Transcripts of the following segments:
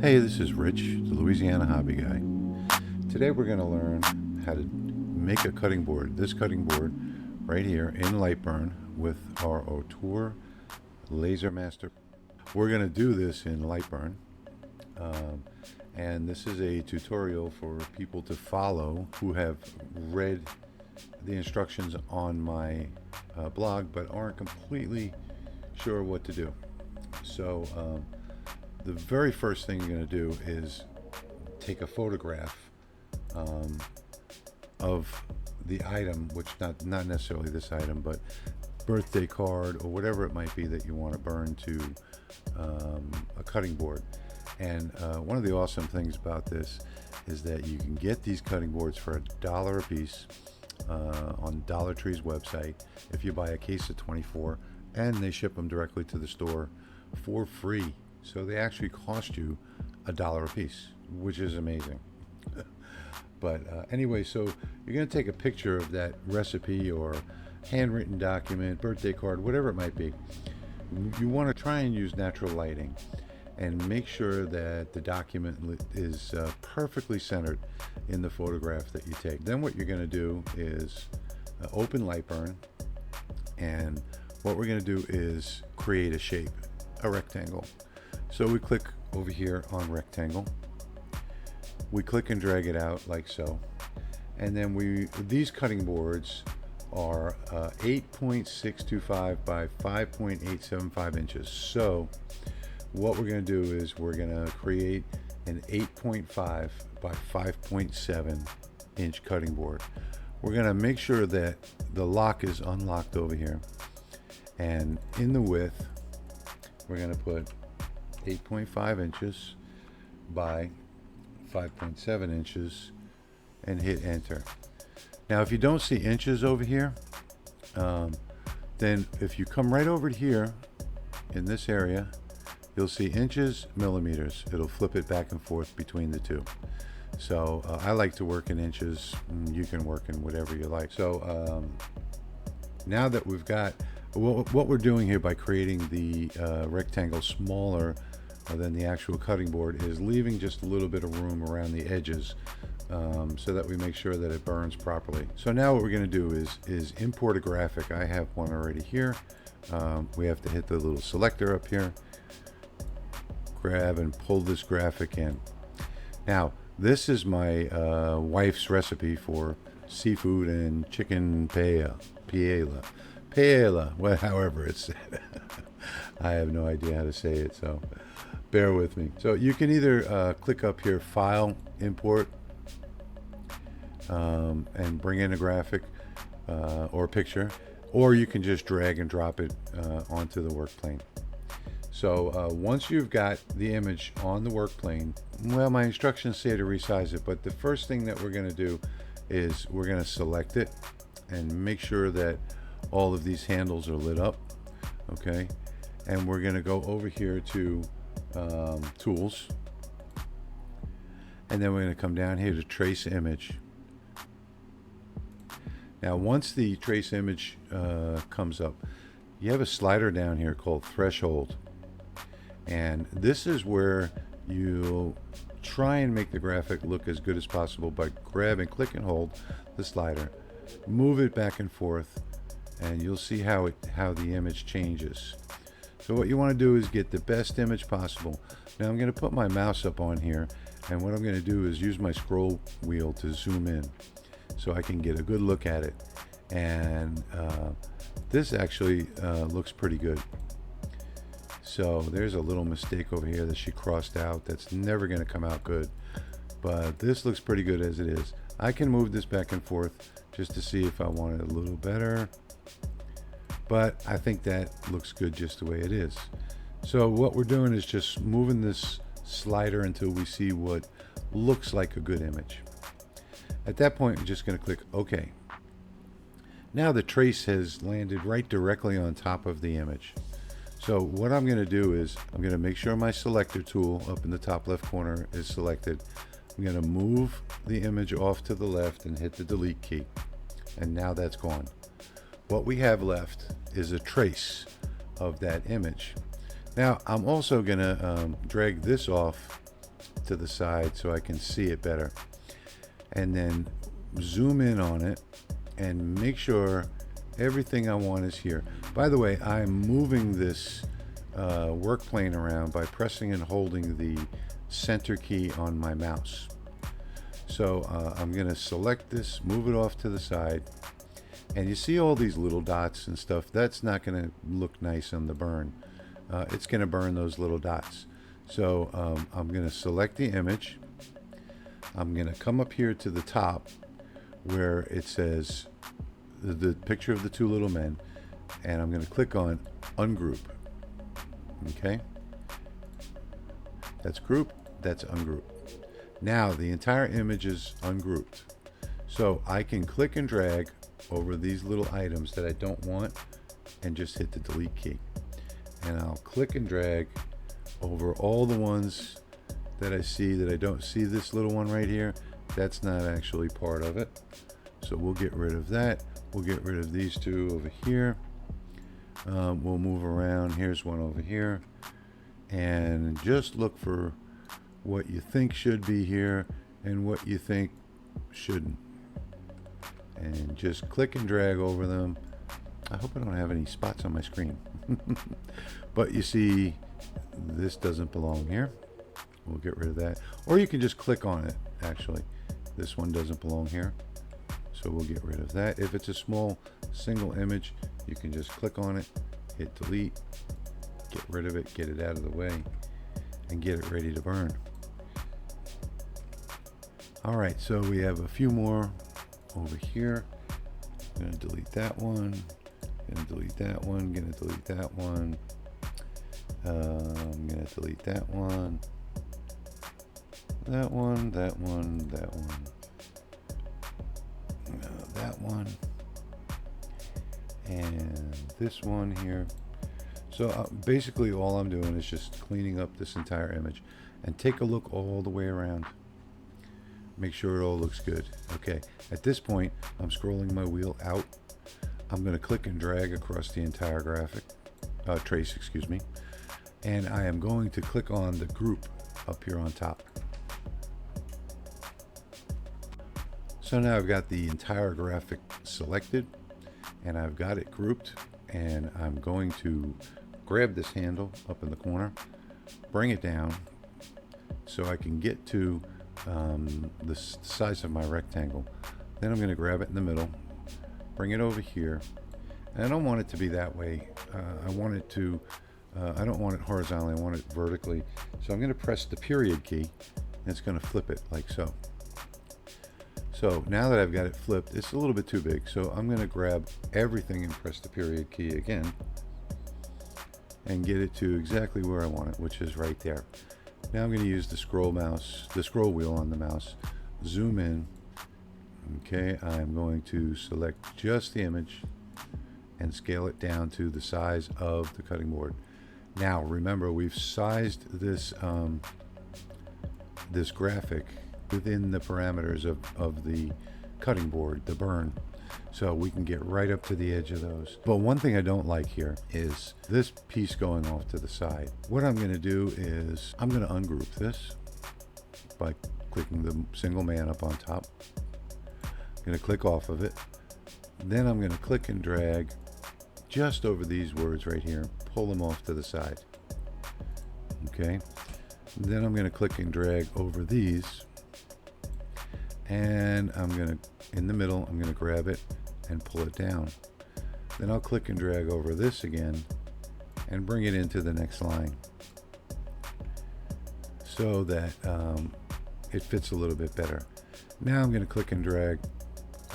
Hey, this is Rich, the Louisiana Hobby Guy. Today we're going to learn how to make a cutting board. This cutting board right here in lightburn with our ortur LaserMATIC. We're going to do this in lightburn, and this is a tutorial for people to follow who have read the instructions on my blog but aren't completely sure what to do. So the very first thing you're going to do is take a photograph of the item, which not necessarily this item, but birthday card or whatever it might be that you want to burn to a cutting board. And one of the awesome things about this is that you can get these cutting boards for $1 a piece on Dollar Tree's website if you buy a case of 24, and they ship them directly to the store for free. So they actually cost you $1 a piece, which is amazing. But anyway, so you're going to take a picture of that recipe or handwritten document, birthday card, whatever it might be. You want to try and use natural lighting and make sure that the document is perfectly centered in the photograph that you take. Then what you're going to do is open lightburn, and what we're going to do is create a shape, a rectangle. So we click over here on rectangle, we click and drag it out like so, and then these cutting boards are 8.625 by 5.875 inches. So what we're going to do is we're going to create an 8.5 by 5.7 inch cutting board. We're going to make sure that the lock is unlocked over here, and in the width we're going to put 8.5 inches by 5.7 inches and hit enter. Now if you don't see inches over here, then if you come right over here in this area, you'll see inches, millimeters. It'll flip it back and forth between the two. So I like to work in inches. You can work in whatever you like. So now that we've got what we're doing here by creating the rectangle smaller than the actual cutting board is leaving just a little bit of room around the edges, so that we make sure that it burns properly. So now what we're going to do is import a graphic. I have one already here. We have to hit the little selector up here, grab and pull this graphic in. Now this is my wife's recipe for seafood and chicken paella, well, however it's said. I have no idea how to say it, so bear with me. So you can either click up here, File, Import, and bring in a graphic or picture, or you can just drag and drop it onto the work plane. So once you've got the image on the work plane, well, my instructions say to resize it, but the first thing that we're going to do is we're going to select it and make sure that all of these handles are lit up. Okay, and we're going to go over here to Tools, and then we're going to come down here to Trace Image. Now once the trace image comes up, you have a slider down here called Threshold, and this is where you'll try and make the graphic look as good as possible by grabbing, click and hold the slider, move it back and forth, and you'll see how the image changes. So what you want to do is get the best image possible. Now I'm going to put my mouse up on here, and what I'm going to do is use my scroll wheel to zoom in so I can get a good look at it. And this actually looks pretty good. So there's a little mistake over here that she crossed out. That's never going to come out good, but this looks pretty good as it is. I can move this back and forth just to see if I want it a little better, but I think that looks good just the way it is. So what we're doing is just moving this slider until we see what looks like a good image. At that point, we're just going to click OK. Now the trace has landed right directly on top of the image. So what I'm going to do is I'm going to make sure my selector tool up in the top left corner is selected. I'm going to move the image off to the left and hit the delete key, and now that's gone. What we have left is a trace of that image. Now I'm also going to drag this off to the side so I can see it better. And then zoom in on it and make sure everything I want is here. By the way, I'm moving this work plane around by pressing and holding the center key on my mouse. So I'm going to select this, move it off to the side, and you see all these little dots and stuff. That's not going to look nice on the burn. It's going to burn those little dots. So I'm going to select the image. I'm going to come up here to the top where it says the picture of the two little men, and I'm going to click on ungroup. Okay, that's group, that's ungroup. Now the entire image is ungrouped, so I can click and drag over these little items that I don't want and just hit the delete key, and I'll click and drag over all the ones that I see that I don't see. This little one right here, that's not actually part of it, so we'll get rid of that. We'll get rid of these two over here. We'll move around. Here's one over here, and just look for what you think should be here and what you think shouldn't, and just click and drag over them. I hope I don't have any spots on my screen. But you see, this doesn't belong here. We'll get rid of that, or you can just click on it. Actually, this one doesn't belong here, so we'll get rid of that. If it's a small single image, you can just click on it, hit delete, get rid of it, get it out of the way, and get it ready to burn. All right, so we have a few more over here. I'm gonna delete that one, gonna delete that one, gonna delete that one. I'm gonna delete that one, that one, that one, that one, that one, and this one here. So basically all I'm doing is just cleaning up this entire image, and take a look all the way around. Make sure it all looks good. Okay, at this point I'm scrolling my wheel out. I'm going to click and drag across the entire graphic trace, excuse me, and I am going to click on the group up here on top. So now I've got the entire graphic selected, and I've got it grouped, and I'm going to grab this handle up in the corner, bring it down so I can get to the size of my rectangle. Then I'm going to grab it in the middle, bring it over here, and I don't want it to be that way. I want it to, I don't want it horizontally, I want it vertically. So I'm going to press the period key, and it's going to flip it like so. So now that I've got it flipped, it's a little bit too big, so I'm going to grab everything and press the period key again and get it to exactly where I want it, which is right there. Now I'm going to use the scroll wheel on the mouse, zoom in. Okay, I'm going to select just the image and scale it down to the size of the cutting board. Now remember, we've sized this this graphic within the parameters of the cutting board, the burn, so we can get right up to the edge of those. But one thing I don't like here is this piece going off to the side. What I'm going to do is I'm going to ungroup this by clicking the single man up on top. I'm going to click off of it. Then I'm going to click and drag just over these words right here, pull them off to the side. Okay. Then I'm going to click and drag over these, and I'm going to, in the middle, I'm going to grab it and pull it down. Then I'll click and drag over this again and bring it into the next line so that it fits a little bit better. Now I'm going to click and drag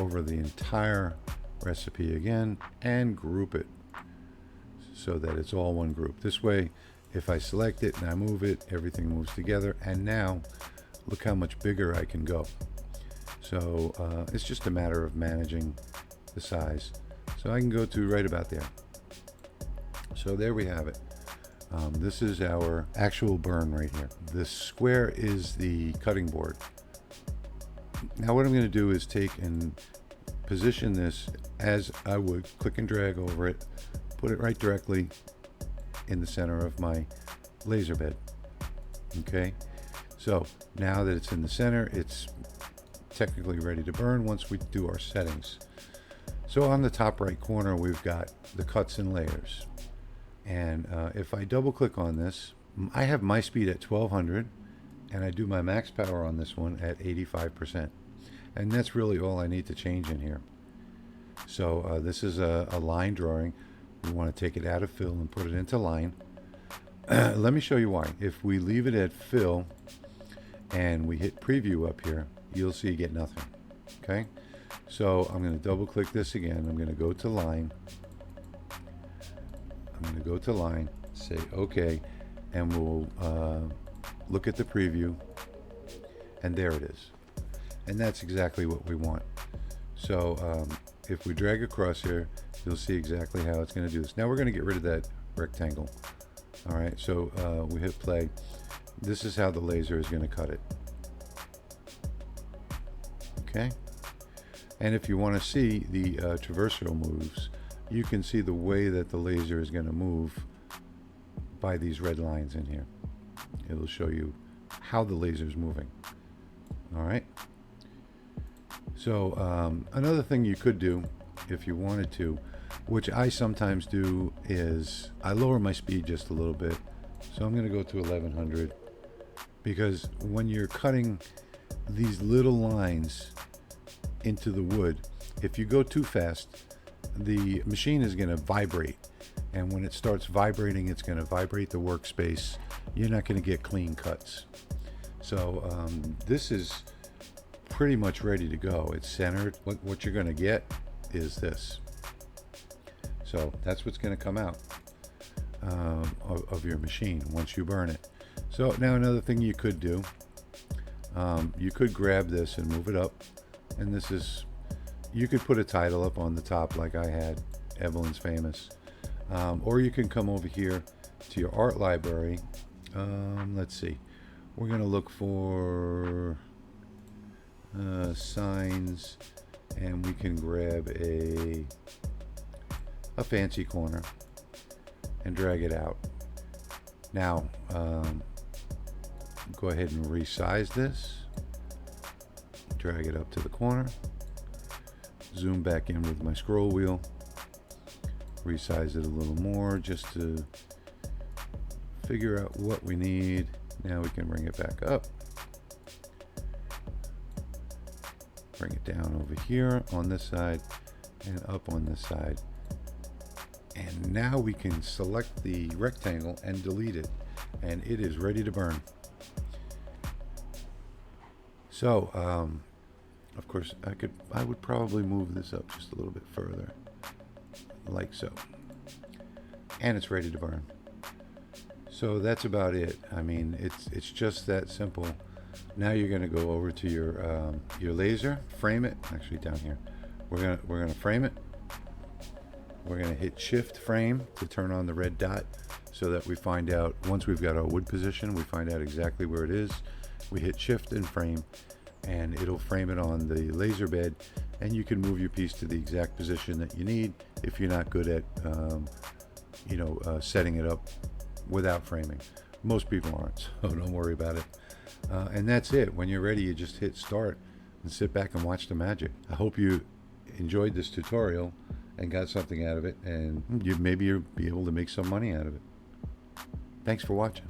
over the entire recipe again and group it so that it's all one group. This way, if I select it and I move it, everything moves together, and now look how much bigger I can go. So it's just a matter of managing the size. So I can go to right about there. So there we have it. This is our actual burn right here. This square is the cutting board. Now what I'm going to do is take and position this as I would, click and drag over it, put it right directly in the center of my laser bed. Okay, So now that it's in the center, it's technically ready to burn once we do our settings. So on the top right corner, we've got the cuts and layers. And if I double click on this, I have my speed at 1200 and I do my max power on this one at 85%. And that's really all I need to change in here. So this is a line drawing. We want to take it out of fill and put it into line. Let me show you why. If we leave it at fill and we hit preview up here, you'll see you get nothing. Okay? So I'm going to double click this again. I'm going to go to line. I'm going to go to line, say OK, and we'll look at the preview, and there it is. And that's exactly what we want. So if we drag across here, you'll see exactly how it's going to do this. Now we're going to get rid of that rectangle. All right, so we hit play. This is how the laser is going to cut it. Okay. And if you want to see the traversal moves, you can see the way that the laser is going to move by these red lines in here. It'll show you how the laser is moving. All right. So another thing you could do if you wanted to, which I sometimes do, is I lower my speed just a little bit. So I'm going to go to 1100, because when you're cutting these little lines into the wood, if you go too fast, the machine is going to vibrate. And when it starts vibrating, it's going to vibrate the workspace. You're not going to get clean cuts. So this is pretty much ready to go. It's centered. What you're going to get is this. So that's what's going to come out of your machine once you burn it. So now another thing you could do, you could grab this and move it up. And this is, you could put a title up on the top like I had, Evelyn's Famous. Or you can come over here to your art library. Let's see. We're going to look for signs, and we can grab a fancy corner and drag it out. Now, go ahead and resize this. Drag it up to the corner. Zoom back in with my scroll wheel. Resize it a little more just to figure out what we need. Now we can bring it back up. Bring it down over here on this side and up on this side. And now we can select the rectangle and delete it, and it is ready to burn. So, of course, I would probably move this up just a little bit further, like so. And it's ready to burn. So that's about it. I mean, it's just that simple. Now you're going to go over to your laser, frame it. Actually, down here, we're gonna frame it. We're going to hit Shift Frame to turn on the red dot, so that we find out, once we've got our wood position, we find out exactly where it is. We hit Shift and Frame, and it'll frame it on the laser bed, and you can move your piece to the exact position that you need if you're not good at setting it up without framing. Most people aren't, so don't worry about it. And that's it. When you're ready, you just hit start and sit back and watch the magic. I hope you enjoyed this tutorial and got something out of it, and maybe you'll be able to make some money out of it. Thanks for watching.